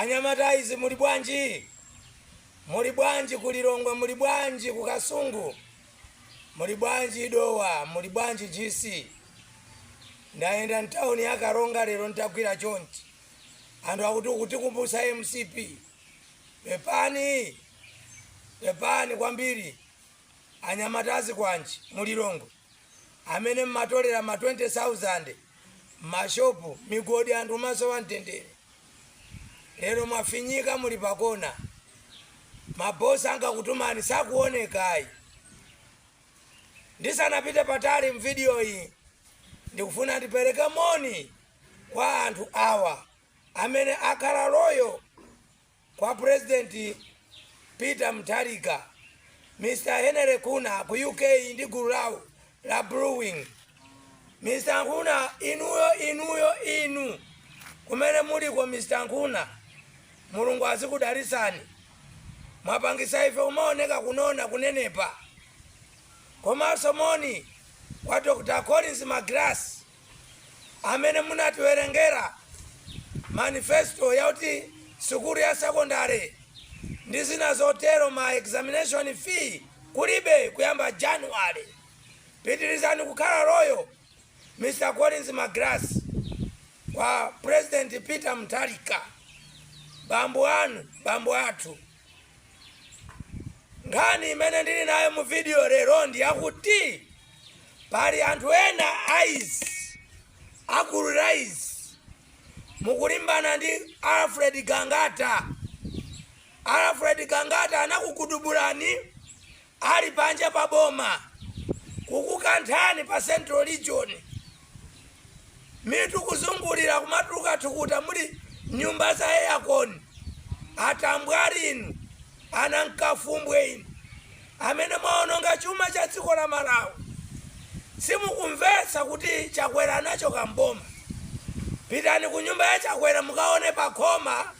Anyamatayizi muli bwanji? Muli bwanji kulilongwe, muli bwanji kukasungu, muli bwanji dowa, muli bwanji GC. Ndaenda ntauni ya Karonga lero ntakwira chonchi. Andu akuti kumbusa MCP. Pepani kwambiri. Anyamatazi kwanji mulilongwe. Amene mmatolera ma 20,000 mashopu migodi andu maso wantendere. Lero mwafinyika muli pakona. Mabosa anga kutumani sakuonekai. Ndisanapite patali mvideo hii. Ndikufuna ndipereke moni kwa anthu awa amene akhala loyo kwa President Peter Mutharika, Mr. Henry Kuna ku UK ndi gulu lawo la Brewing. Mr. Kuna inu kumene muliko Mr. Kuna, Mulungu azikudalisani. Mwapangisa ife umaoneka kunona kunenepa. Komanso moni kwa Dr. Collins Magras amene munatiwerengera manifesto yauti sukulu ya sekondari ndi zina zotero ma examination fee kulibe kuyamba January. Pitirizani kukhala loyo Mr. Collins Magras kwa President Peter Mutharika, bambo athu. Ngani imene ndili nayo mu video lero ndi yakuti pali anthu ena akuliraisi mukulimbana ndi Alfred Gangata. Alfred Gangata anakukudubulani ali panje pa boma kukukanthani pa Central Region. Mitu kuzungulira kumatuka tukuta muli nyumba za aircon. Atambwali inu anankafumbwe inu amene mwaononga chuma cha dziko la Malawi. Simukumvetsa kuti Chakwera nacho kamboma. Pitani ku nyumba ya Chakwera mukaone pa khoma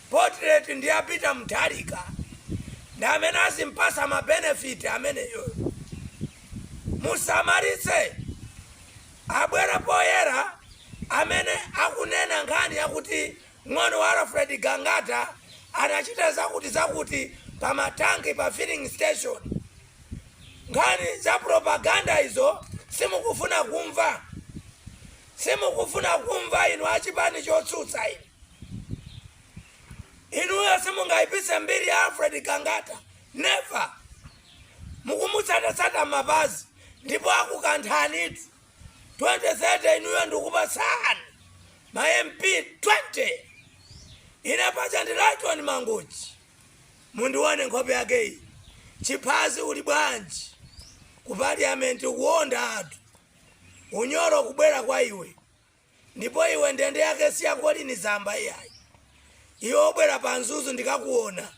portrait ndi ya Peter Mutharika. Ndi amene azimpasa ma benefit amene yoyo. Musamaritse abwera poyera amene akunena ngani yakuti ng'ono wa Alfred Gangata anachita zakuti pa matanki pa filling station. Ngani za propaganda izo simukufuna kumva. Simukufuna kumva inu achipani chotsutsa inu. Inuyo simungayipise mbiri ya Alfred Gangata. Never. Mukumutsata mapazi ndipo akukanthanitu. 2030 inuyo ndikupasani ma MP 20. Ine pacha ndi Lighton Mangochi. Mundione nkhope yake iyi. Chiphazi uli bwanji ku parliament kuonda atu. Unyoro kubwera kwa iwe. Ndipo iwe ndende yake siya kodi ni zamba iyayi. Iwe obwera pa nzuzu ndikakuona.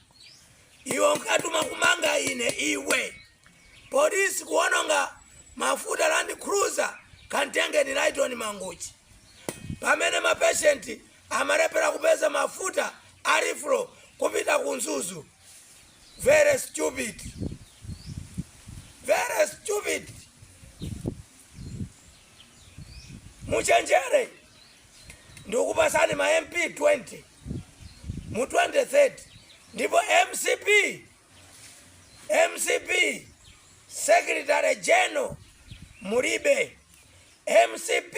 Iwe nkatuma kumanga ine iwe. Polisi kuononga mafuta Land Cruiser kantenge ni Lighton Mangochi. Pamene ma patient amarepera kupeza mafuta ariflo kupita ku nzuzu. Very stupid. Very stupid. Muchenjere. Ndikupasani ma MP 20. Mu 2030. Ndipo MCP Secretary General Muribe. MCP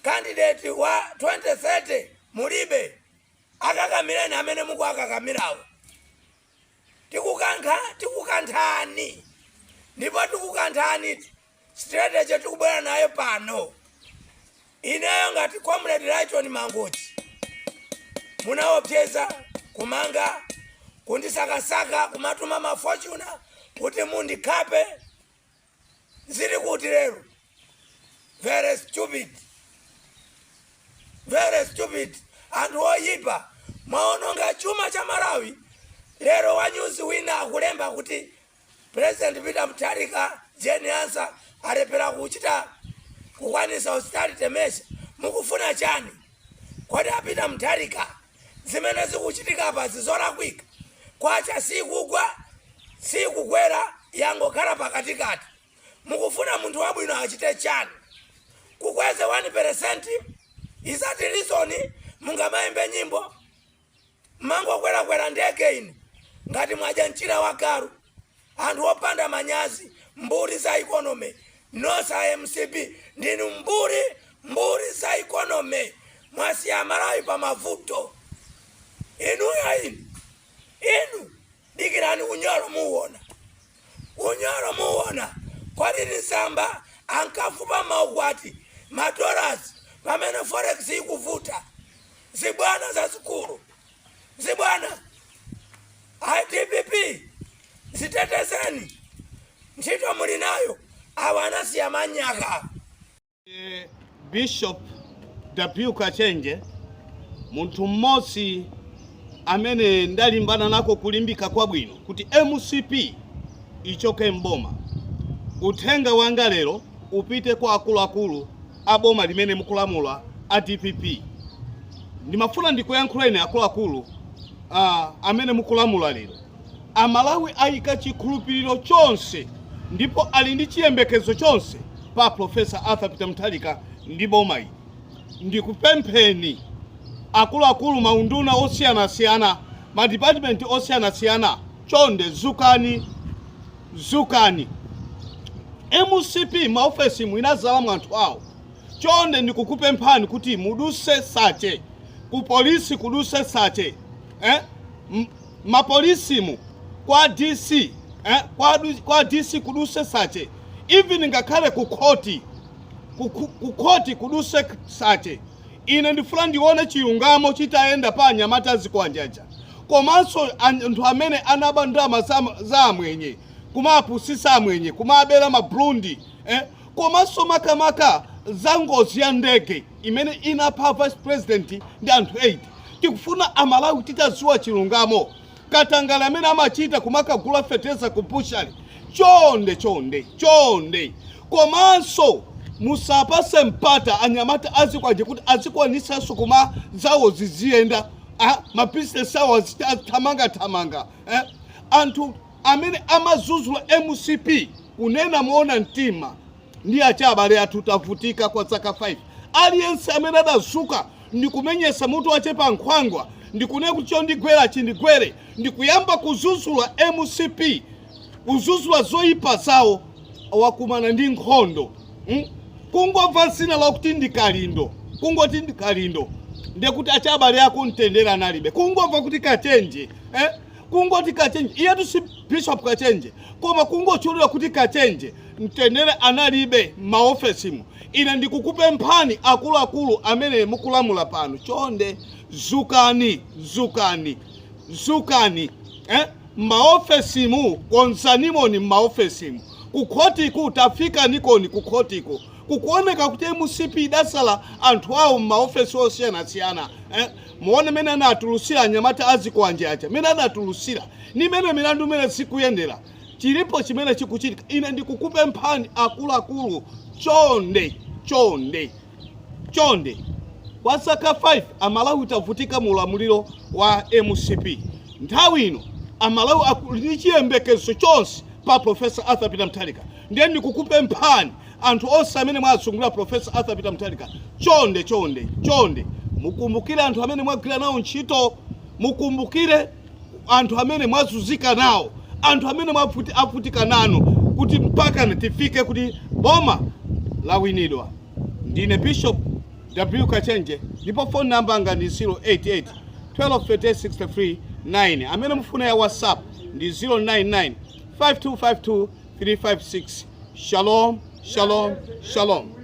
candidate wa 2030 Muribe. Akakamira na amene muku akakamirawo. Tikukanthani. Ndipo tikukanthani strategy tikubwera nayo pano. Ineyo ngati Comrade Lighton Mangochi. Munaopseza kumanga kundisakasaka kumatuma mafortuna kuti mundikape zili kuti lero. Very stupid. Very stupid. Anthu oyipa mwaononga chuma cha Malawi. Lero wanyuzi wina akulemba kuti President Peter Mutharika Jane Ansah alepera kuchita kukwanisa austerity measure. Mukufuna chani? Kodi Peter Mutharika zimene zikuchitika apa zizolakwika. Kwacha sikugwa sikukwera yangokhala pakatikati. Mukufuna munthu wabwino achite chani? Kukweze 1% is that reason mungamayimbe nyimbo mango kwera ndege ino ngati mwaja nchira wa garu anthu opanda manyazi mburi za economy no sa MCP ndinu mburi za economy mwasiya Malawi pa mavuto inu dikirani unyolo muona kwali nisamba ankafupa maukwati madollars pamene forex ikuvuta zibwana za sikulu zibwana IDPP zitetezeni ntchito muli nayo awana siya manyaka. Bishop W Kachenje muntu mmosi amene ndalimbana nako kulimbika kwa bwino kuti MCP ichoke mboma. Uthenga wanga lero upite kwa akuluakulu aboma limene mukulamula a DPP. Ndimafuna ndikuyankhula ine akuluakulu amene mukulamula lero. Amalawi ayika chikhulupiriro chonse ndipo ali ndi chiyembekezo chonse pa Professor Arthur Peter Mutharika ndi boma ili. Ndikupempheni akuluakulu maunduna osiyanasiyana ma department osiyanasiyana chonde zukani MCP maofesi mwinazala mwanthu awo chonde ndikukupemphani kuti muduse sache ku polisi kuduse sache mapolisimu kwa DC kwa DC kuduse sache even ngakhale ku koti kuduse sache. Ine ndifuna ndione chilungamo chitaenda pa anyamata zikwanjaja komanso anthu amene anaba ndalama za amwenye kumapusisa amwenye kumabera mabrundi komanso makamaka za ngozi ya ndege imene inapha vice president ndi anthu 8. Tikufuna Amalawi titaziwa chilungamo. Katangale amene amachita kumakagula feteza kupushali chonde komanso musapase mpata anyamata azikwanje kuti azikwanisanso kuma zawo ziziyenda mabusiness awo tamanga anthu amene amazuzula MCP unena muona mtima ndi achabale athu tavutika kwa zaka 5. Aliyense amene adazuka ndikumenyesa mutu wache pa nkhwangwa ndikune kuti chondigwera chindigwere ndikuyamba kuzuzula MCP kuzuzula zoyipa zawo wakumana ndi nkhondo. Kungomva zina la kuti ndikalindo kungoti ndikalindo ndekuti achabale ako mtendera analibe kungomva kuti Kachenje kungoti Kachenje iyetu si Bishop Kachenje koma kungochulira kuti Kachenje mtendera analibe maofesimu. Ine ndikukupemphani akuluakulu amene mukulamula pano chonde zukani maofesimu konzanimoni maofesimu kukhotiko utafika nikoni kukhotiko kukuoneka kuti MCP idasala anthu awo maofesi osiyanasiyana muone mene anatulusira anyamata azikwanje acha mene anatulusira ni mene milandu mene sikuyendera chilipo chimene chikuchitika. Ine ndikukupemphani akuluakulu chonde kwa zaka 5 Amalawi tavutika mu ulamuliro wa MCP. Nthawi ino Amalawi ali chiyembekezo chonse pa Professor Arthur Peter Mutharika. Ndiye ndikukupemphani anthu onse amene mwasungula Professor Arthur Peter Mutharika chonde mukumbukire anthu amene mwagwira nawo ntchito, mukumbukire anthu amene mwazuzika nawo, anthu amene mwavutika nano kuti mpaka tifike kuti boma lawinidwa. Ndine Bishop W Kachenje ndipo phone number anga ndi 088 1238 63 amene mufuna ya WhatsApp ndi 099 5252 356. Shalom.